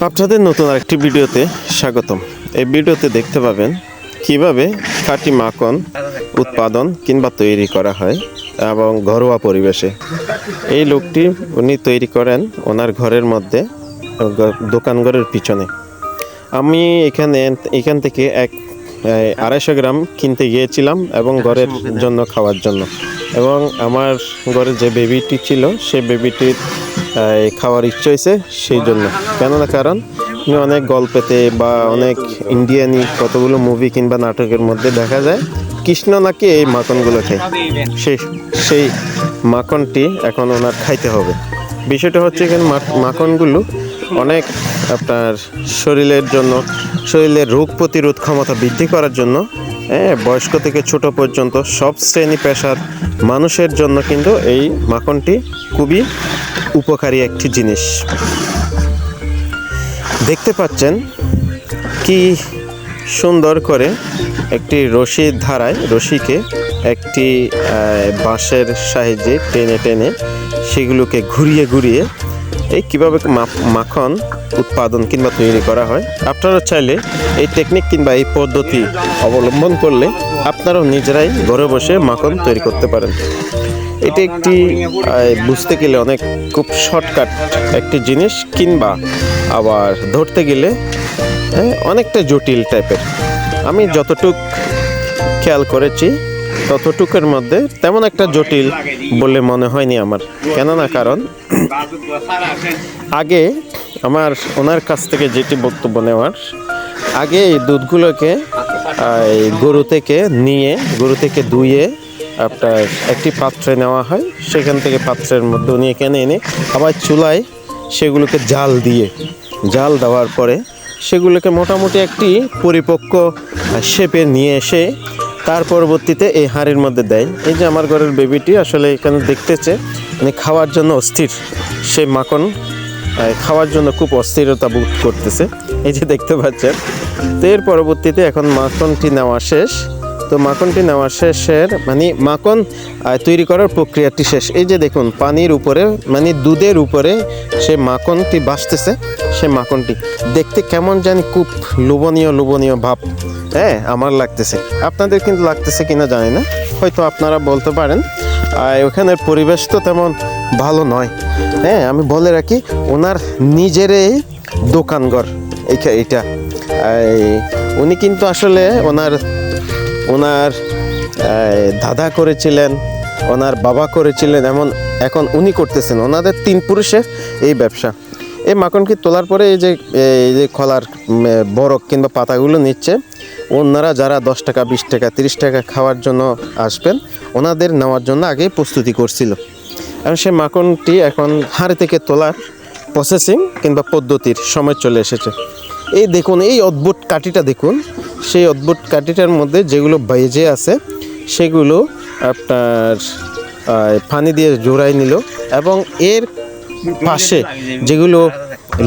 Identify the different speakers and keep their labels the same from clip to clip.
Speaker 1: আপনাদের নতুন আরেকটি ভিডিওতে স্বাগতম। এই ভিডিওতে দেখতে পাবেন কিভাবে খাঁটি মাখন উৎপাদন কিংবা তৈরি করা হয় এবং ঘরোয়া পরিবেশে। এই লোকটি উনি তৈরি করেন ওনার ঘরের মধ্যে, দোকানঘরের পিছনে। আমি এখান থেকে 250 গ্রাম কিনতে গিয়েছিলাম এবং ঘরের জন্য খাওয়ার জন্য, এবং আমার ঘরে যে বেবিটি ছিল সেই বেবিটির খাওয়ার ইচ্ছে হয়েছে সেই জন্য। কেননা কারণ অনেক গল্পেতে বা অনেক ইন্ডিয়ানি কতগুলো মুভি কিংবা নাটকের মধ্যে দেখা যায় কৃষ্ণ নাকি এই মাখনগুলো খায়। সেই মাখনটি এখন ওনার খাইতে হবে। বিষয়টা হচ্ছে এখানে মাখনগুলো অনেক আপনার শরীরের রোগ প্রতিরোধ ক্ষমতা বৃদ্ধি করার জন্য, বয়স্ক থেকে ছোট পর্যন্ত সব শ্রেণী পেশার মানুষের জন্য কিন্তু এই মাখনটি খুবই উপকারী একটি জিনিস। দেখতে পাচ্ছেন কি সুন্দর করে একটি রশির ধারায় রশিকে একটি বাঁশের সাহায্যে টেনে সেগুলোকে ঘুরিয়ে এই কীভাবে মাখন উৎপাদন কিংবা তৈরি করা হয়। আপনারা চাইলে এই টেকনিক কিংবা এই পদ্ধতি অবলম্বন করলে আপনারাও নিজেরাই ঘরে বসে মাখন তৈরি করতে পারেন। এটি একটি বুঝতে গেলে অনেক খুব শর্টকাট একটি জিনিস, কিংবা আবার ধরতে গেলে অনেকটা জটিল টাইপের। আমি যতটুক খেয়াল করেছি ততটুকের মধ্যে তেমন একটা জটিল বলে মনে হয়নি আমার। কেননা কারণ আগে আমার ওনার কাছ থেকে যেটি বক্তব্য নেওয়ার, আগে এই দুধগুলোকে গরু থেকে ধুয়ে আপনার একটি পাত্রে নেওয়া হয়। সেখান থেকে পাত্রের মধ্যে উনি এখানে এনে আবার চুলায় সেগুলোকে জাল দেওয়ার পরে সেগুলোকে মোটামুটি একটি পরিপক্ক শেপে নিয়ে এসে তার পরবর্তীতে এই হাঁড়ির মধ্যে দেয়। এই যে আমার ঘরের বেবিটি আসলে এখানে দেখতেছে মানে খাওয়ার জন্য অস্থির, সে মাখন খাওয়ার জন্য খুব অস্থিরতা বোধ করতেছে, এই যে দেখতে পাচ্ছেন। তো এর পরবর্তীতে এখন মাখনটি নেওয়া শেষ। তো মাখনটি নেওয়া শেষের মানে মাখন তৈরি করার প্রক্রিয়াটি শেষ। এই যে দেখুন পানির উপরে মানে দুধের উপরে সে মাখনটি ভাসতেছে। সে মাখনটি দেখতে কেমন জানি খুব লোভনীয় ভাব, আমার লাগতেছে। আপনাদের কিন্তু লাগতেছে কিনা জানি না, হয়তো আপনারা বলতে পারেন। ওখানের পরিবেশ তো তেমন ভালো নয়। আমি বলে রাখি ওনার নিজেরই দোকানঘর এটা। উনি কিন্তু আসলে ওনার দাদা করেছিলেন, ওনার বাবা করেছিলেন, এখন উনি করতেছেন। ওনাদের 3 পুরুষের এই ব্যবসা। এই মাখনকে তোলার পরে এই যে খোলার বরক কিংবা পাতাগুলো নিচ্ছে। ওনারা যারা 10 টাকা 20 টাকা 30 টাকা খাওয়ার জন্য আসবেন ওনাদের নেওয়ার জন্য আগে প্রস্তুতি করছিল। এবং সেই মাখনটি এখন হাঁড়ি থেকে তোলার প্রসেসিং কিংবা পদ্ধতির সময় চলে এসেছে। এই দেখুন এই অদ্ভুত কাঠিটা দেখুন, সেই অদ্ভুত কাঠিটার মধ্যে যেগুলো বেজে আছে সেগুলো আপনার পানি দিয়ে জোড়াই নিল, এবং এর পাশে যেগুলো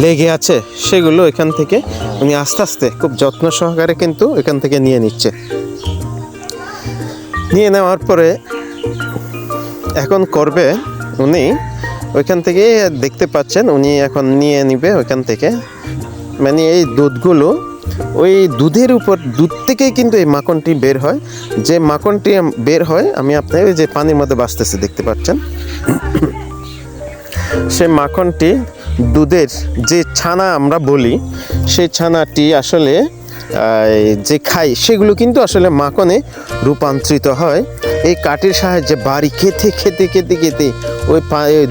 Speaker 1: লেগে আছে সেগুলো এখান থেকে উনি আস্তে আস্তে খুব যত্ন সহকারে কিন্তু এখান থেকে নিয়ে নেওয়ার পরে এখন করবে উনি ওইখান থেকে দেখতে পাচ্ছেন উনি এখন নিয়ে নিবে ওইখান থেকে, মানে এই দুধগুলো ওই দুধ থেকেই কিন্তু এই মাখনটি বের হয়। যে মাখনটি বের হয় আমি আপনার যে পানির মধ্যে ভাসতেছে দেখতে পাচ্ছেন, সে মাখনটি দুধের যে ছানা আমরা বলি সেই ছানাটি আসলে যে খাই সেগুলো কিন্তু আসলে মাখনে রূপান্তরিত হয়। এই কাঠির সাহায্যে বাড়ি খেতে ওই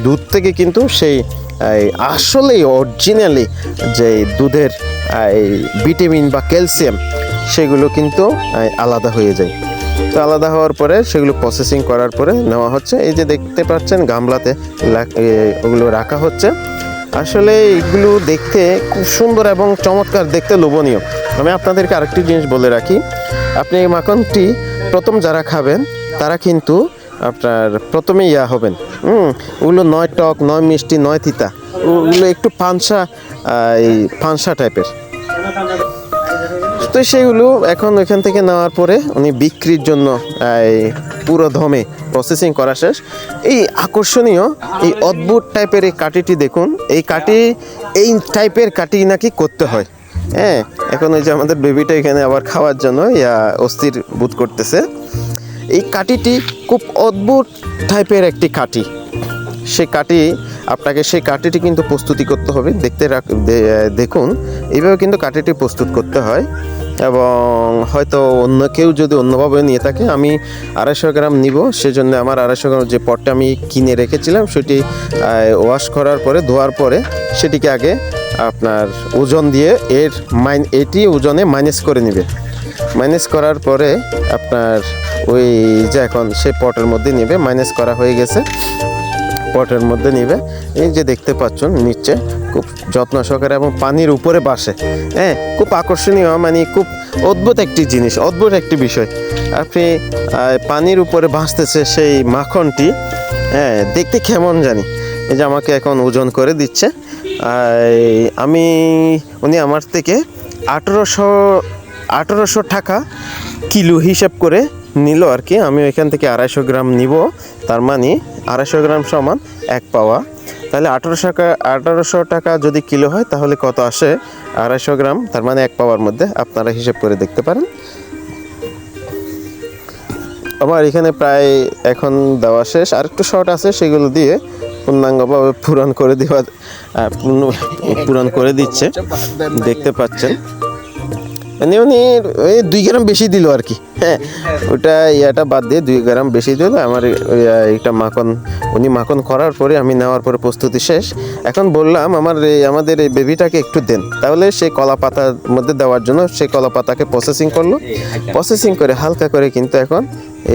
Speaker 1: দুধ থেকে কিন্তু সেই আসলে অরিজিনালি যে দুধের ভিটামিন বা ক্যালসিয়াম সেগুলো কিন্তু আলাদা হয়ে যায়। তো আলাদা হওয়ার পরে সেগুলো প্রসেসিং করার পরে নেওয়া হচ্ছে। এই যে দেখতে পাচ্ছেন গামলাতে ওগুলো রাখা হচ্ছে। আসলে এগুলো দেখতে খুব সুন্দর এবং চমৎকার, দেখতে লোভনীয়। আমি আপনাদেরকে আরেকটি জিনিস বলে রাখি, আপনি এই মাখনটি প্রথম যারা খাবেন তারা কিন্তু আপনার প্রথমে হবেন ওগুলো নয় টক, নয় মিষ্টি, নয় তিতা, ওগুলো একটু পানসা টাইপের। তো সেগুলো এখন ওইখান থেকে নেওয়ার পরে উনি বিক্রির জন্য পুরো দমে প্রসেসিং করা শেষ। এই আকর্ষণীয় এই অদ্ভুত টাইপের এই কাঠিটি দেখুন, এই কাঠি এই টাইপের কাঠি নাকি করতে হয়। হ্যাঁ, এখন ওই যে আমাদের বেবিটা এখানে আবার খাওয়ার জন্য অস্থির বোধ করতেছে। এই কাঠিটি খুব অদ্ভুত টাইপের একটি কাঠি। সে কাঠি আপনাকে সেই কাঠিটি কিন্তু প্রস্তুতি করতে হবে। দেখুন এইভাবে কিন্তু কাঠিটি প্রস্তুত করতে হয়, এবং হয়তো অন্য কেউ যদি অন্যভাবে নিয়ে থাকে, আমি 250 গ্রাম নিব। সেজন্য আমার 250 গ্রাম যে পটটা আমি কিনে রেখেছিলাম সেটি ওয়াশ করার পরে, ধোয়ার পরে সেটিকে আগে আপনার ওজন দিয়ে এটি ওজনে মাইনাস করে নেবে। মাইনাস করার পরে আপনার ওই যে এখন সে পটের মধ্যে নেবে, মাইনাস করা হয়ে গেছে, পটের মধ্যে নিবে। এই যে দেখতে পাচ্ছেন নিচে খুব যত্ন সহকারে এবং পানির উপরে বাসে। হ্যাঁ, খুব আকর্ষণীয়, মানে খুব অদ্ভুত একটি জিনিস, অদ্ভুত একটি বিষয়। আপনি পানির উপরে ভাসতেছে সেই মাখনটি, হ্যাঁ দেখতে কেমন জানি। এই যে আমাকে এখন ওজন করে দিচ্ছে। উনি আমার থেকে 1800 টাকা কিলো হিসাব করে নিল আর কি। আমি এখান থেকে 250 গ্রাম নিব, তার মানে 250 গ্রাম সমান 1 পাওয়া। তাহলে 1800 টাকা যদি কিলো হয় তাহলে কত আসে 250 গ্রাম, তার মানে 1 পাওয়ার মধ্যে। আপনারা হিসাব করে দেখতে পারেন। আমার এখানে প্রায় এখন দেওয়া শেষ, আর একটু শর্ট আছে, সেগুলো দিয়ে পূর্ণাঙ্গভাবে পূরণ করে দিচ্ছে, দেখতে পাচ্ছেন। উনি 2 গ্রাম বেশি দিল আর কি। হ্যাঁ, ওটা ইয়াটা বাদ দিয়ে 2 গ্রাম বেশি দিল আমার। এটা মাখন উনি মাখন করার পরে আমি নেওয়ার পরে প্রস্তুতি শেষ। এখন বললাম আমাদের এই বেবিটাকে একটু দেন, তাহলে সেই কলা পাতার মধ্যে দেওয়ার জন্য সেই কলা পাতাকে প্রসেসিং করলো। প্রসেসিং করে হালকা করে কিন্তু এখন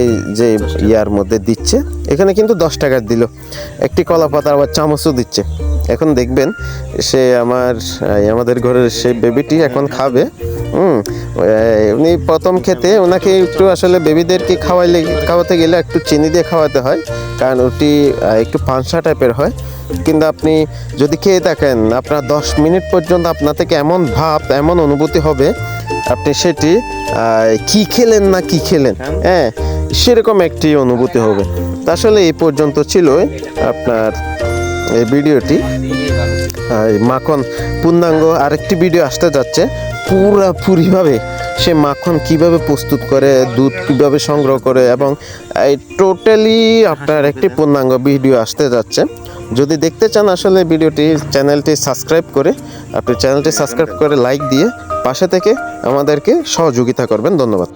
Speaker 1: এই যে ইয়ার মধ্যে দিচ্ছে। এখানে কিন্তু 10 টাকা দিল, একটি কলা পাতা আবার চামচও দিচ্ছে। এখন দেখবেন সে আমাদের ঘরের সেই বেবিটি এখন খাবে। উনি প্রথম খেতে ওনাকে একটু আসলে বেবিদেরকে খাওয়াতে গেলে একটু চিনি দিয়ে খাওয়াতে হয়, কারণ ওটি একটু পানসা টাইপের হয়। কিন্তু আপনি যদি খেয়ে থাকেন, আপনার 10 মিনিট পর্যন্ত আপনার থেকে এমন ভাব, এমন অনুভূতি হবে আপনি সেটি কি খেলেন না কি খেলেন, হ্যাঁ সেরকম একটি অনুভূতি হবে। আসলে এই পর্যন্ত ছিল আপনার এই ভিডিওটি। মাখন পূর্ণাঙ্গ আরেকটি ভিডিও আসতে যাচ্ছে, পুরোপুরিভাবে সে মাখন কিভাবে প্রস্তুত করে, দুধ কিভাবে সংগ্রহ করে, এবং টোটালি আপনার একটি পূর্ণাঙ্গ ভিডিও আসতে যাচ্ছে। যদি দেখতে চান আসলে চ্যানেলটি সাবস্ক্রাইব করে লাইক দিয়ে পাশে থেকে আমাদেরকে সহযোগিতা করবেন। ধন্যবাদ।